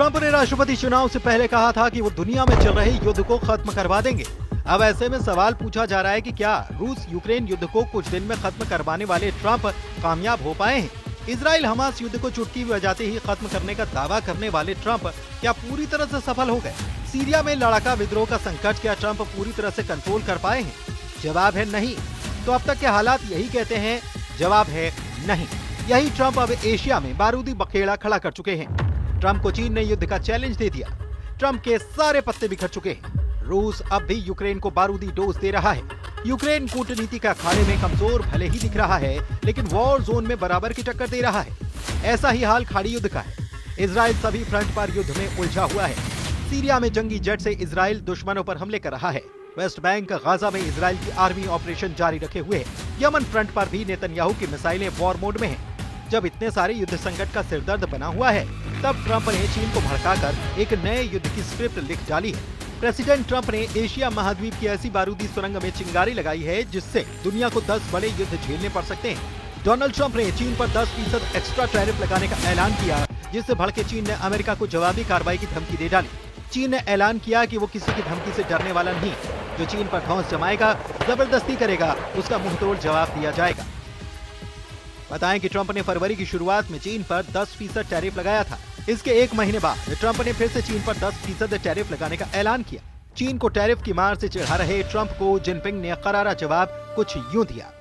Trump ने राष्ट्रपति चुनाव से पहले कहा था कि वो दुनिया में चल रहे युद्ध को खत्म करवा देंगे। अब ऐसे में सवाल पूछा जा रहा है कि क्या रूस यूक्रेन युद्ध को कुछ दिन में खत्म करवाने वाले ट्रंप कामयाब हो पाए हैं? इजराइल हमास युद्ध को चुटकी बजाते ही खत्म करने का दावा करने वाले ट्रंप क्या पूरी तरह से सफल हो गए? सीरिया में लड़ाका विद्रोह का संकट क्या ट्रंप पूरी तरह से कंट्रोल कर पाए हैं? जवाब है नहीं। तो अब तक के हालात यही कहते हैं, जवाब है नहीं। यही ट्रंप अब एशिया में बारूदी बखेड़ा खड़ा कर चुके हैं। ट्रंप को चीन ने युद्ध का चैलेंज दे दिया। ट्रंप के सारे पत्ते बिखर चुके हैं। रूस अब भी यूक्रेन को बारूदी डोज दे रहा है। यूक्रेन कूटनीति का अखाड़े में कमजोर भले ही दिख रहा है, लेकिन वॉर जोन में बराबर की टक्कर दे रहा है। ऐसा ही हाल खाड़ी युद्ध का है। इजराइल सभी फ्रंट पर युद्ध में उलझा हुआ है। सीरिया में जंगी जेट से इजराइल दुश्मनों पर हमले कर रहा है। वेस्ट बैंक गाजा में इजराइल की आर्मी ऑपरेशन जारी रखे हुए है। यमन फ्रंट पर भी नेतन्याहू की मिसाइलें वॉर मोड में हैं। जब इतने सारे युद्ध संकट का सिरदर्द बना हुआ है, तब ट्रंप ने चीन को भड़काकर एक नए युद्ध की स्क्रिप्ट लिख डाली है। प्रेसिडेंट ट्रंप ने एशिया महाद्वीप की ऐसी बारूदी सुरंग में चिंगारी लगाई है जिससे दुनिया को 10 बड़े युद्ध झेलने पड़ सकते हैं। डोनाल्ड ट्रंप ने चीन पर 10% एक्स्ट्रा टैरिफ लगाने का ऐलान किया, जिससे भड़के चीन ने अमेरिका को जवाबी कार्रवाई की धमकी दे डाली। चीन ने ऐलान किया कि वो किसी की धमकी से डरने वाला नहीं। जो चीन पर धौंस जमाएगा, जबरदस्ती करेगा, उसका मुंहतोड़ जवाब दिया जाएगा। बताएं कि ट्रंप ने फरवरी की शुरुआत में चीन पर 10% टैरिफ लगाया था। इसके एक महीने बाद ट्रंप ने फिर से चीन पर 10% टैरिफ लगाने का ऐलान किया। चीन को टैरिफ की मार से चिढ़ा रहे ट्रंप को जिनपिंग ने करारा जवाब कुछ यूं दिया।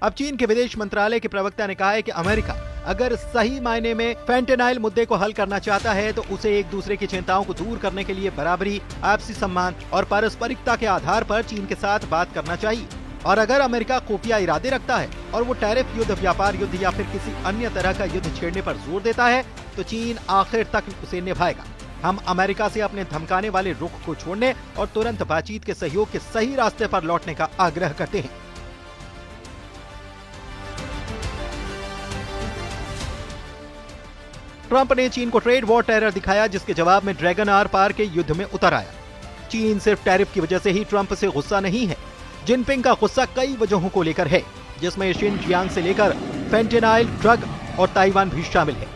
अब चीन के विदेश मंत्रालय के प्रवक्ता ने कहा है कि अमेरिका अगर सही मायने में फेंटेनाइल मुद्दे को हल करना चाहता है तो उसे एक दूसरे की चिंताओं को दूर करने के लिए बराबरी, आपसी सम्मान और पारस्परिकता के आधार पर चीन के साथ बात करना चाहिए। और अगर अमेरिका खुफिया इरादे रखता है और वो टैरिफ युद्ध, व्यापार युद्ध या फिर किसी अन्य तरह का युद्ध छेड़ने पर जोर देता है, तो चीन आखिर तक उसे निभाएगा। हम अमेरिका से अपने धमकाने वाले रुख को छोड़ने और तुरंत बातचीत के सहयोग के सही रास्ते पर लौटने का आग्रह करते हैं। ट्रंप ने चीन को ट्रेड वॉर टेरर दिखाया, जिसके जवाब में ड्रैगन आर पार के युद्ध में उतर आया। चीन सिर्फ टैरिफ की वजह से ही ट्रंप से गुस्सा नहीं है। जिनपिंग का गुस्सा कई वजहों को लेकर है, जिसमें शिनजियांग से लेकर फेंटेनाइल ड्रग और ताइवान भी शामिल है।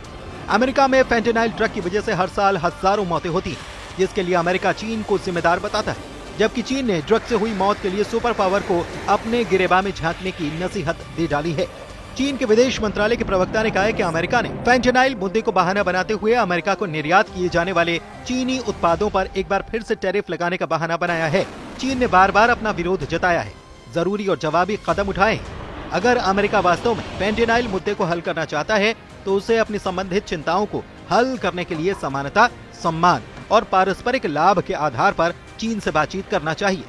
अमेरिका में फेंटेनाइल ड्रग की वजह से हर साल हजारों मौतें होती हैं, जिसके लिए अमेरिका चीन को जिम्मेदार बताता है, जबकि चीन ने ड्रग से हुई मौत के लिए सुपर पावर को अपने गिरेबान में झांकने की नसीहत दे डाली है। चीन के विदेश मंत्रालय के प्रवक्ता ने कहा है कि अमेरिका ने फेंटेनाइल मुद्दे को बहाना बनाते हुए अमेरिका को निर्यात किए जाने वाले चीनी उत्पादों पर एक बार फिर से टैरिफ लगाने का बहाना बनाया है। चीन ने बार बार अपना विरोध जताया है, जरूरी और जवाबी कदम उठाए हैं। अगर अमेरिका वास्तव में फेंटेनाइल मुद्दे को हल करना चाहता है, तो उसे अपनी संबंधित चिंताओं को हल करने के लिए समानता, सम्मान और पारस्परिक लाभ के आधार पर चीन से बातचीत करना चाहिए।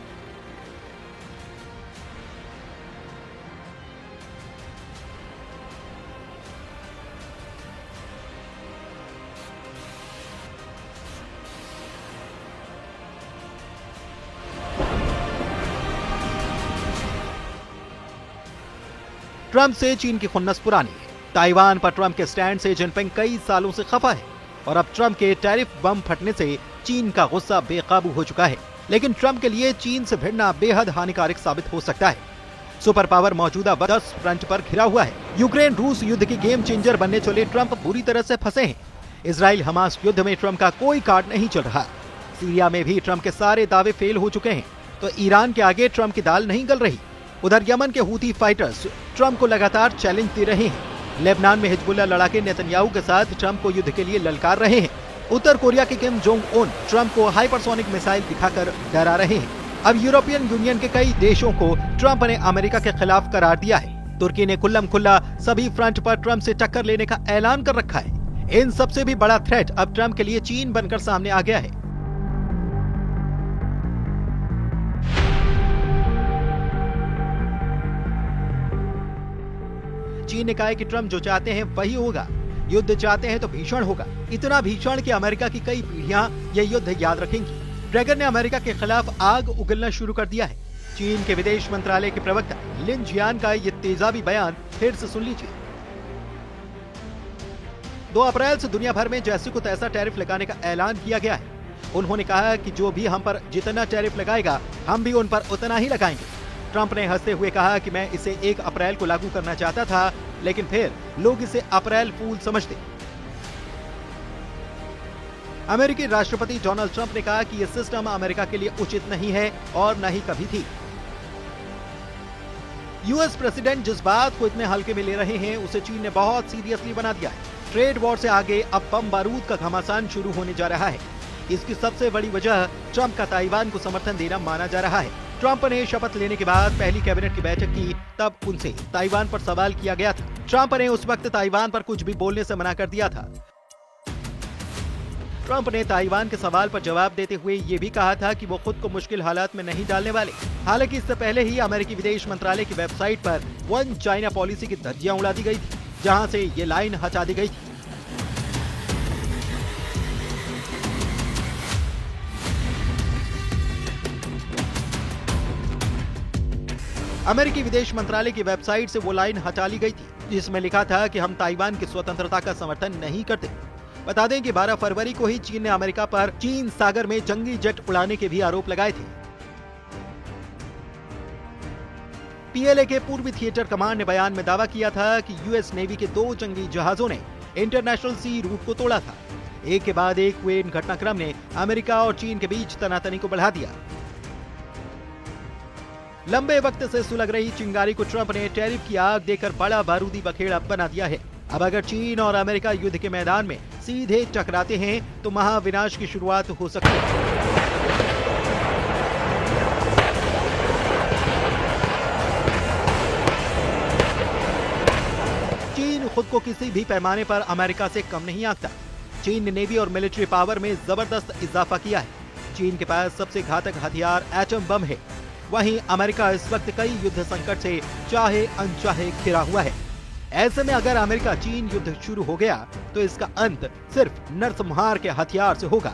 ट्रंप से चीन की खुन्नस पुरानी है। ताइवान पर ट्रंप के स्टैंड से जिनपिंग कई सालों से खफा है और अब ट्रंप के टैरिफ बम फटने से चीन का गुस्सा बेकाबू हो चुका है। लेकिन ट्रंप के लिए चीन से भिड़ना बेहद हानिकारक साबित हो सकता है। सुपर पावर मौजूदा 10 फ्रंट पर घिरा हुआ है। यूक्रेन रूस युद्ध की गेम चेंजर बनने चले ट्रंप पूरी तरह से फंसे हैं। इजराइल हमास युद्ध में ट्रंप का कोई कार्ड नहीं चल रहा। सीरिया में भी ट्रंप के सारे दावे फेल हो चुके हैं, तो ईरान के आगे ट्रंप की दाल नहीं गल रही। उधर यमन के हूती फाइटर्स ट्रंप को लगातार चैलेंज दे रहे हैं। लेबनान में हिजबुल्ला लड़ाके नेतन्याहू के साथ ट्रंप को युद्ध के लिए ललकार रहे हैं। उत्तर कोरिया के किम जोंग उन ट्रंप को हाइपरसोनिक मिसाइल दिखाकर डरा रहे हैं। अब यूरोपियन यूनियन के कई देशों को ट्रंप ने अमेरिका के खिलाफ करार दिया है। तुर्की ने खुल्लम खुल्ला सभी फ्रंट पर ट्रंप से टक्कर लेने का ऐलान कर रखा है। इन सबसे भी बड़ा थ्रेट अब ट्रंप के लिए चीन बनकर सामने आ गया है। चीन ने कहा है कि ट्रंप जो चाहते हैं वही होगा। युद्ध चाहते हैं तो भीषण होगा, इतना भीषण कि अमेरिका की कई पीढ़ियां यह युद्ध याद रखेंगी। ड्रैगन ने अमेरिका के खिलाफ आग उगलना शुरू कर दिया है। चीन के विदेश मंत्रालय के प्रवक्ता लिन जियान का ये तेजाबी बयान फिर से सुन लीजिए। 2 अप्रैल से दुनिया भर में जैसे को तैसा टैरिफ लगाने का ऐलान किया गया है। उन्होंने कहा कि जो भी हम पर जितना टैरिफ लगाएगा, हम भी उन पर उतना ही लगाएंगे। ट्रंप ने हंसते हुए कहा कि मैं इसे 1 अप्रैल को लागू करना चाहता था, लेकिन फिर लोग इसे अप्रैल फूल समझते। अमेरिकी राष्ट्रपति डोनाल्ड ट्रंप ने कहा कि यह सिस्टम अमेरिका के लिए उचित नहीं है और न ही कभी थी। यूएस प्रेसिडेंट जिस बात को इतने हल्के में ले रहे हैं उसे चीन ने बहुत सीरियसली बना दिया है। ट्रेड वॉर से आगे अब बम बारूद का घमासान शुरू होने जा रहा है। इसकी सबसे बड़ी वजह ट्रंप का ताइवान को समर्थन देना माना जा रहा है। ट्रंप ने शपथ लेने के बाद पहली कैबिनेट की बैठक की, तब उनसे ताइवान पर सवाल किया गया था। ट्रंप ने उस वक्त ताइवान पर कुछ भी बोलने से मना कर दिया था। ट्रंप ने ताइवान के सवाल पर जवाब देते हुए ये भी कहा था कि वो खुद को मुश्किल हालात में नहीं डालने वाले। हालांकि इससे पहले ही अमेरिकी विदेश मंत्रालय की वेबसाइट पर वन चाइना पॉलिसी की धज्जियां उड़ा दी गई थी, जहां से ये लाइन हटा दी गई थी। अमेरिकी विदेश मंत्रालय की वेबसाइट से वो लाइन हटा ली गई थी जिसमें लिखा था कि हम ताइवान की स्वतंत्रता का समर्थन नहीं करते। बता दें कि 12 फरवरी को ही चीन ने अमेरिका पर चीन सागर में जंगी जेट उड़ाने के भी आरोप लगाए थे। पीएलए के पूर्वी थिएटर कमांड ने बयान में दावा किया था कि यूएस नेवी के 2 जंगी जहाजों ने इंटरनेशनल सी रूट को तोड़ा था। एक के बाद एक हुए इन घटनाक्रम ने अमेरिका और चीन के बीच तनातनी को बढ़ा दिया। लंबे वक्त से सुलग रही चिंगारी को ट्रंप ने टैरिफ की आग देकर बड़ा बारूदी बखेड़ा बना दिया है। अब अगर चीन और अमेरिका युद्ध के मैदान में सीधे टकराते हैं तो महाविनाश की शुरुआत हो सकती है। चीन खुद को किसी भी पैमाने पर अमेरिका से कम नहीं आंकता। चीन ने नेवी और मिलिट्री पावर में जबरदस्त इजाफा किया है। चीन के पास सबसे घातक हथियार एटम बम है। वहीं अमेरिका इस वक्त कई युद्ध संकट से चाहे अनचाहे घिरा हुआ है। ऐसे में अगर अमेरिका चीन युद्ध शुरू हो गया तो इसका अंत सिर्फ नरसंहार के हथियार से होगा।